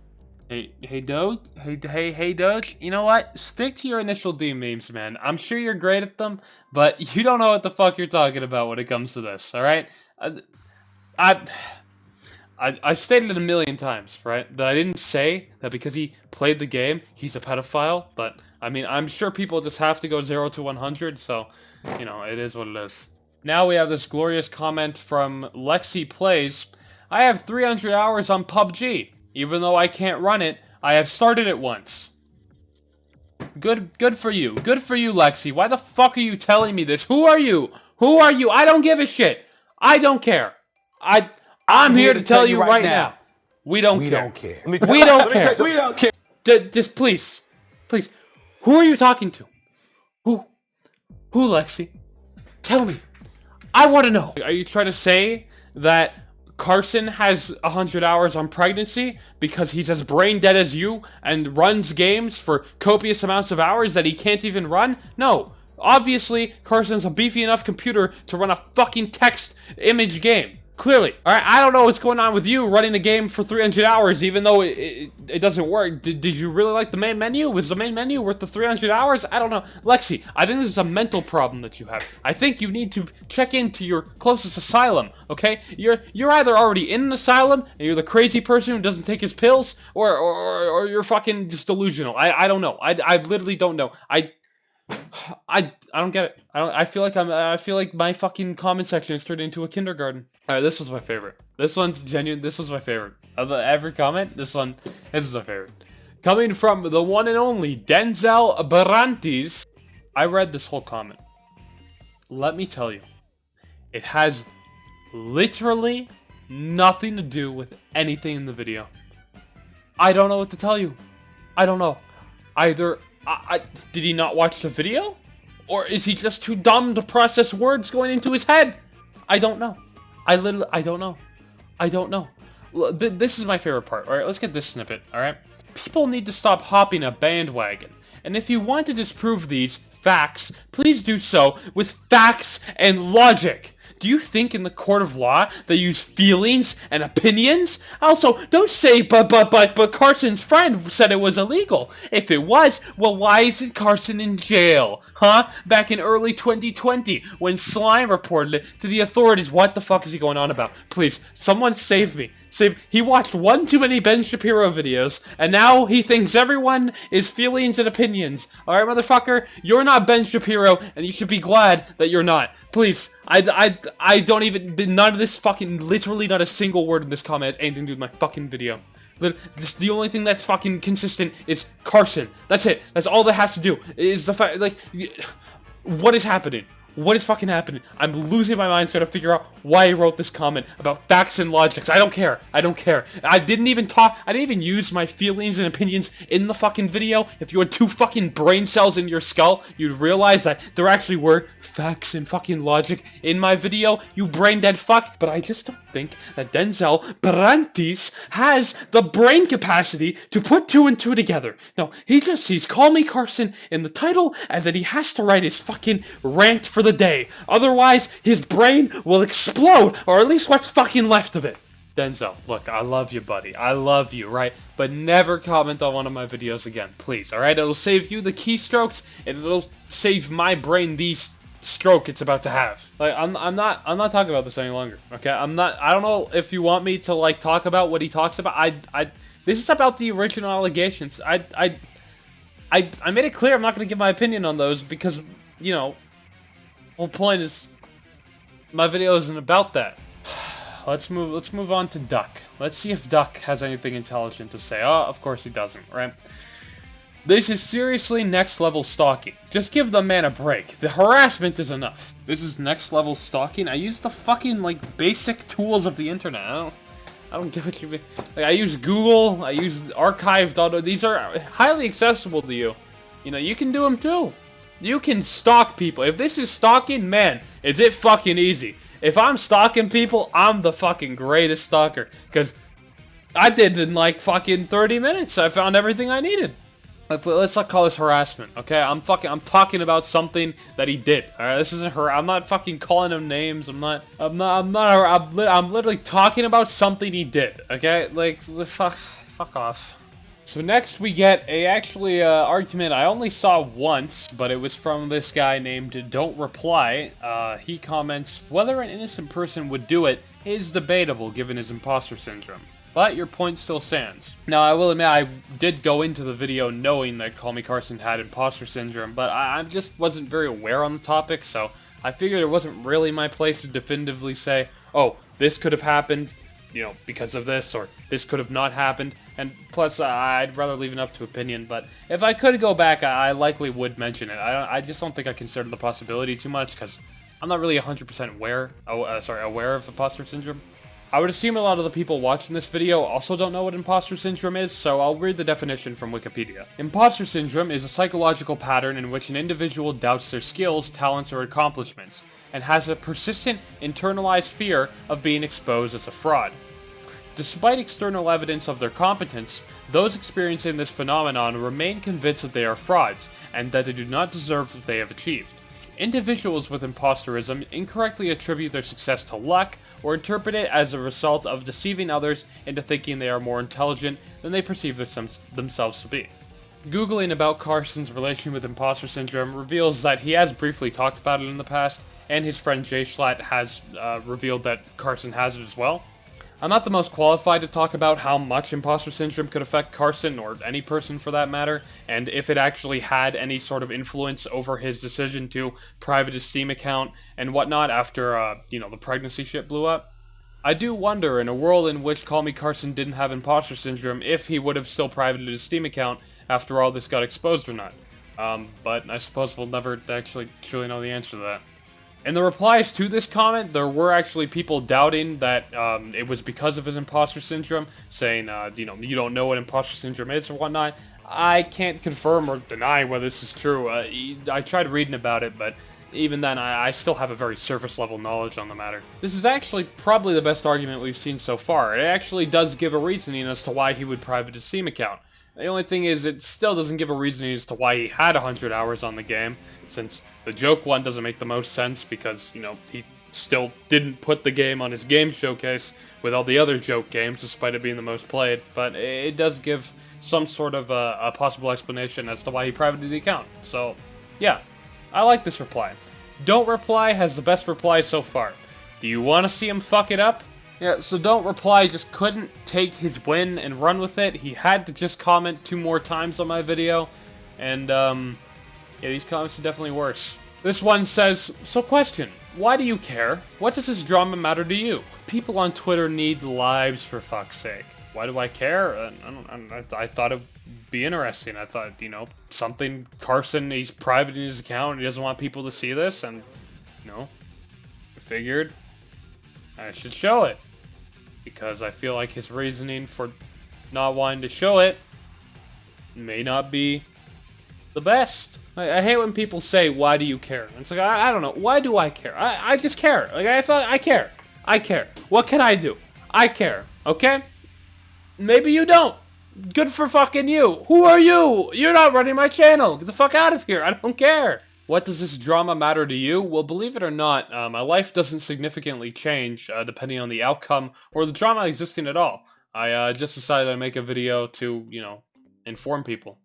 Hey, Doge? Hey, Doge? You know what? Stick to your initial D memes, man. I'm sure you're great at them, but you don't know what the fuck you're talking about when it comes to this, alright? I've stated it a million times, right? That I didn't say that because he played the game, he's a pedophile, but, I mean, I'm sure people just have to go 0 to 100, so, it is what it is. Now we have this glorious comment from Lexi Plays. I have 300 hours on PUBG. Even though I can't run it, I have started it once. Good for you. Good for you, Lexi. Why the fuck are you telling me this? Who are you? Who are you? I don't give a shit. I don't care. I'm here to tell you right now. We don't care. We don't care. We don't care. Just please. Please. Who are you talking to? Who, Lexi? Tell me. I want to know. Are you trying to say that Carson has 100 hours on pregnancy because he's as brain dead as you and runs games for copious amounts of hours that he can't even run? No. Obviously, Carson's a beefy enough computer to run a fucking text image game. Clearly. Alright, I don't know what's going on with you running a game for 300 hours even though it doesn't work. Did you really like the main menu? Was the main menu worth the 300 hours? I don't know. Lexi, I think this is a mental problem that you have. I think you need to check into your closest asylum, okay? You're either already in an asylum and you're the crazy person who doesn't take his pills or you're fucking just delusional. I don't know. I literally don't know. I don't get it. I feel like my fucking comment section is turned into a kindergarten. Alright, this was my favorite. This one's genuine. This was my favorite. Of every comment, this is my favorite. Coming from the one and only Denzel Barantes. I read this whole comment. Let me tell you, it has literally nothing to do with anything in the video. I don't know what to tell you. I don't know. Either did he not watch the video? Or is he just too dumb to process words going into his head? I don't know. I don't know. I don't know. This is my favorite part. Alright, let's get this snippet, alright? People need to stop hopping a bandwagon. And if you want to disprove these facts, please do so with facts and logic. Do you think in the court of law they use feelings and opinions? Also, don't say, but Carson's friend said it was illegal. If it was, well, why isn't Carson in jail? Huh? Back in early 2020, when Slime reported it to the authorities. What the fuck is he going on about? Please, someone save me. He watched one too many Ben Shapiro videos, and now he thinks everyone is feelings and opinions. Alright, motherfucker, you're not Ben Shapiro, and you should be glad that you're not. Please, I don't even, none of this fucking, literally not a single word in this comment has anything to do with my fucking video. Just the only thing that's fucking consistent is Carson. That's it. That's all that has to do, is the fact, like, what is happening? What is fucking happening? I'm losing my mind trying to figure out why he wrote this comment about facts and logics. I don't care. I don't care. I didn't even use my feelings and opinions in the fucking video. If you had 2 fucking brain cells in your skull, you'd realize that there actually were facts and fucking logic in my video, you brain dead fuck. But I just don't think that Denzel Barantes has the brain capacity to put 2 and 2 together. No, he just sees Call Me Carson in the title, and then he has to write his fucking rant for the day. Otherwise, his brain will explode, or at least what's fucking left of it. Denzel, look, I love you, buddy. I love you, right? But never comment on one of my videos again, please, alright? It'll save you the keystrokes, and it'll save my brain the stroke it's about to have. Like, I'm not talking about this any longer, okay? I don't know if you want me to, like, talk about what he talks about. This is about the original allegations. I made it clear I'm not going to give my opinion on those because, you know, whole point is my video isn't about that. Let's move on to Duck. Let's see if Duck has anything intelligent to say. Oh, of course he doesn't, right? This is seriously next level stalking. Just give the man a break. The harassment is enough. This is next level stalking. I use the fucking like basic tools of the internet. I don't get what you mean. Like, I use Google. I use archive.org. These are highly accessible to you. You know, you can do them too. You can stalk people. If this is stalking, man, is it fucking easy. If I'm stalking people, I'm the fucking greatest stalker. Because I did it in like fucking 30 minutes. I found everything I needed. Let's not call this harassment, okay? I'm talking about something that he did. All right, this isn't her. I'm not fucking calling him names. I'm literally talking about something he did, okay? Like, fuck off. So next we get a argument I only saw once, but it was from this guy named Don't Reply. He comments, whether an innocent person would do it is debatable given his imposter syndrome. But your point still stands. Now, I will admit, I did go into the video knowing that CallMeCarson had imposter syndrome, but I just wasn't very aware on the topic, so I figured it wasn't really my place to definitively say, oh, this could have happened, you know, because of this, or this could have not happened, and plus, I'd rather leave it up to opinion, but if I could go back, I likely would mention it. I just don't think I consider the possibility too much, because I'm not really 100% aware of imposter syndrome. I would assume a lot of the people watching this video also don't know what imposter syndrome is, so I'll read the definition from Wikipedia. Imposter syndrome is a psychological pattern in which an individual doubts their skills, talents, or accomplishments, and has a persistent, internalized fear of being exposed as a fraud. Despite external evidence of their competence, those experiencing this phenomenon remain convinced that they are frauds, and that they do not deserve what they have achieved. Individuals with imposterism incorrectly attribute their success to luck, or interpret it as a result of deceiving others into thinking they are more intelligent than they perceive themselves to be. Googling about Carson's relation with imposter syndrome reveals that he has briefly talked about it in the past, and his friend Jay Schlatt has revealed that Carson has it as well. I'm not the most qualified to talk about how much imposter syndrome could affect Carson, or any person for that matter, and if it actually had any sort of influence over his decision to private his Steam account and whatnot after, the pregnancy shit blew up. I do wonder, in a world in which CallMeCarson didn't have imposter syndrome, if he would have still privated his Steam account after all this got exposed or not. But I suppose we'll never actually truly know the answer to that. In the replies to this comment, there were actually people doubting that it was because of his imposter syndrome, saying, you don't know what imposter syndrome is or whatnot. I can't confirm or deny whether this is true. I tried reading about it, but even then, I still have a very surface-level knowledge on the matter. This is actually probably the best argument we've seen so far. It actually does give a reasoning as to why he would private his Steam account. The only thing is, it still doesn't give a reasoning as to why he had 100 hours on the game, since the joke one doesn't make the most sense because, he still didn't put the game on his game showcase with all the other joke games, despite it being the most played. But it does give some sort of a possible explanation as to why he privated the account. So, yeah, I like this reply. Don't Reply has the best reply so far. Do you want to see him fuck it up? Yeah, so Don't Reply just couldn't take his win and run with it. He had to just comment 2 more times on my video. And, yeah, these comments are definitely worse. This one says, so question, why do you care? What does this drama matter to you? People on Twitter need lives, for fuck's sake. Why do I care? I thought it'd be interesting. I thought, something, Carson, he's private in his account, he doesn't want people to see this, and, I figured I should show it. Because I feel like his reasoning for not wanting to show it may not be the best. I hate when people say, why do you care? It's like, I don't know. Why do I care? I just care. Like, I care. I care. What can I do? I care. Okay? Maybe you don't. Good for fucking you. Who are you? You're not running my channel. Get the fuck out of here. I don't care. What does this drama matter to you? Well, believe it or not, my life doesn't significantly change depending on the outcome or the drama existing at all. I just decided to make a video to, inform people.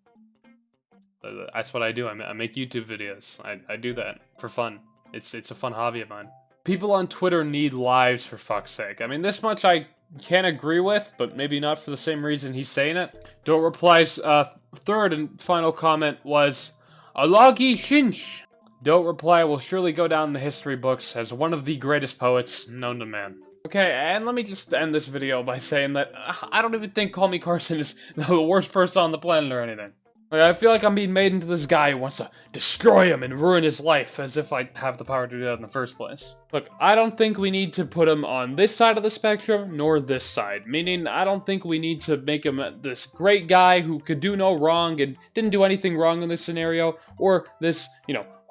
That's what I do. I make YouTube videos. I do that for fun. It's a fun hobby of mine. People on Twitter need lives, for fuck's sake. I mean, this much I can't agree with, but maybe not for the same reason he's saying it. Don't Reply's third and final comment was, Alagi Shinsh. Don't Reply will surely go down in the history books as one of the greatest poets known to man. Okay, and let me just end this video by saying that I don't even think CallMeCarson is the worst person on the planet or anything. Like, I feel like I'm being made into this guy who wants to destroy him and ruin his life, as if I have the power to do that in the first place. Look, I don't think we need to put him on this side of the spectrum, nor this side. Meaning, I don't think we need to make him this great guy who could do no wrong and didn't do anything wrong in this scenario, or this,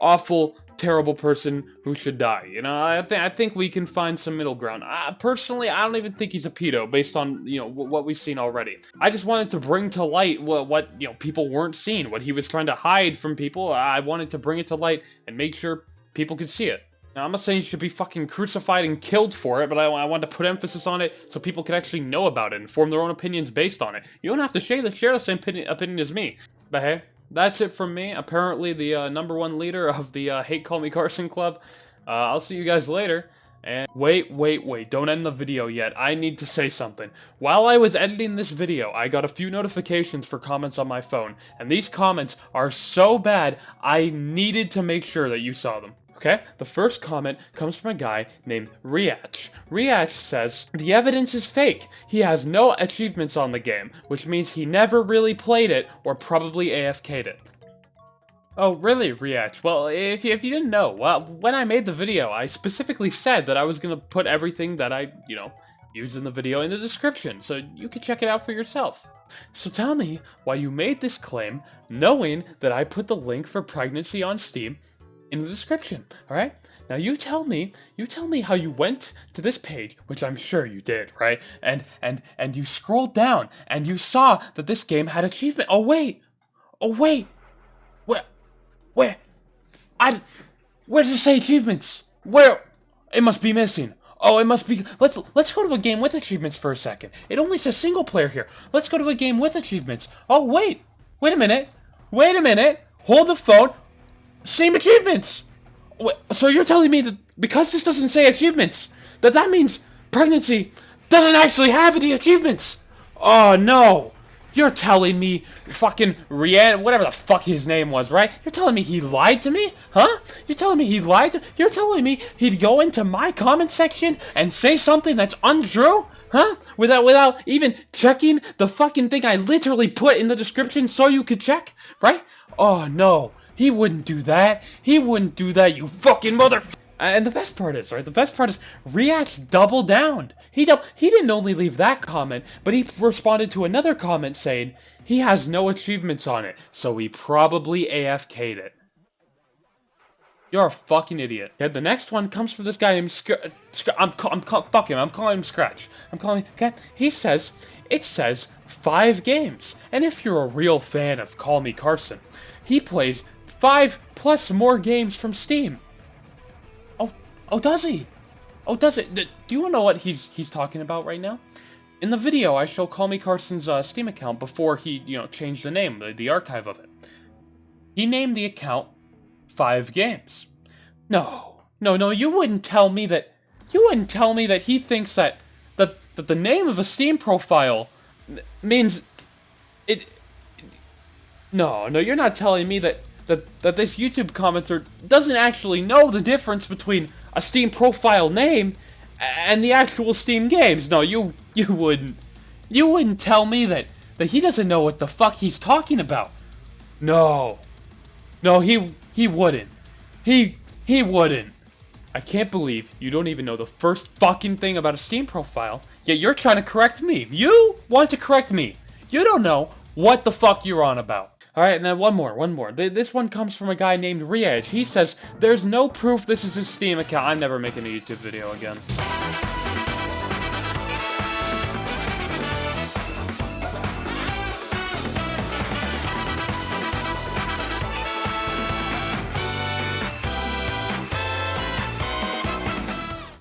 awful, terrible person who should die. I think we can find some middle ground. Personally, I don't even think he's a pedo based on, what we've seen already. I just wanted to bring to light what people weren't seeing, what he was trying to hide from people. I wanted to bring it to light and make sure people could see it. Now, I'm not saying he should be fucking crucified and killed for it, but I wanted to put emphasis on it so people could actually know about it and form their own opinions based on it. You don't have to share the same opinion as me. But hey, that's it from me. Apparently the #1 leader of the Hate Call Me Carson Club. I'll see you guys later. And wait, don't end the video yet. I need to say something. While I was editing this video, I got a few notifications for comments on my phone. And these comments are so bad, I needed to make sure that you saw them. Okay, the first comment comes from a guy named Riach. Riach says, the evidence is fake. He has no achievements on the game, which means he never really played it or probably AFK'd it. Oh, really, Riach? Well, if you didn't know, when I made the video, I specifically said that I was going to put everything that I, use in the video in the description, so you can check it out for yourself. So tell me why you made this claim knowing that I put the link for pregnancy on Steam in the description, alright? Now you tell me how you went to this page, which I'm sure you did, right? And you scrolled down and you saw that this game had achievement. Oh wait! Where does it say achievements? Where? It must be missing. Oh, it must be. Let's go to a game with achievements for a second. It only says single player here. Let's go to a game with achievements. Oh wait a minute. Hold the phone. Same achievements! So you're telling me that because this doesn't say achievements, that means pregnancy doesn't actually have any achievements? Oh no! You're telling me fucking Rian, whatever the fuck his name was, right? You're telling me he lied to me? Huh? You're telling me he lied to- You're telling me he'd go into my comment section and say something that's untrue? Huh? Without even checking the fucking thing I literally put in the description so you could check? Right? Oh no. He wouldn't do that. You fucking mother... And the best part is, Riach doubled down. He didn't only leave that comment, but he responded to another comment saying he has no achievements on it, so he probably AFK'd it. You're a fucking idiot. Okay, the next one comes from this guy named I'm calling him Scratch. Okay? It says 5 games. And if you're a real fan of Call Me Carson, he plays 5+ more games from Steam. Oh, does he? Oh, does it? Do you know what he's talking about right now? In the video, I show Call Me Carson's Steam account before he, changed the name, the archive of it. He named the account 5 games. No, you wouldn't tell me that he thinks that the name of a Steam profile means it. No, you're not telling me that this YouTube commenter doesn't actually know the difference between a Steam profile name and the actual Steam games. No, you wouldn't. You wouldn't tell me that he doesn't know what the fuck he's talking about. No, he wouldn't. He wouldn't. I can't believe you don't even know the first fucking thing about a Steam profile, yet you're trying to correct me. You want to correct me. You don't know what the fuck you're on about. Alright, and then one more. This one comes from a guy named Riaj. He says, there's no proof this is his Steam account. I'm never making a YouTube video again.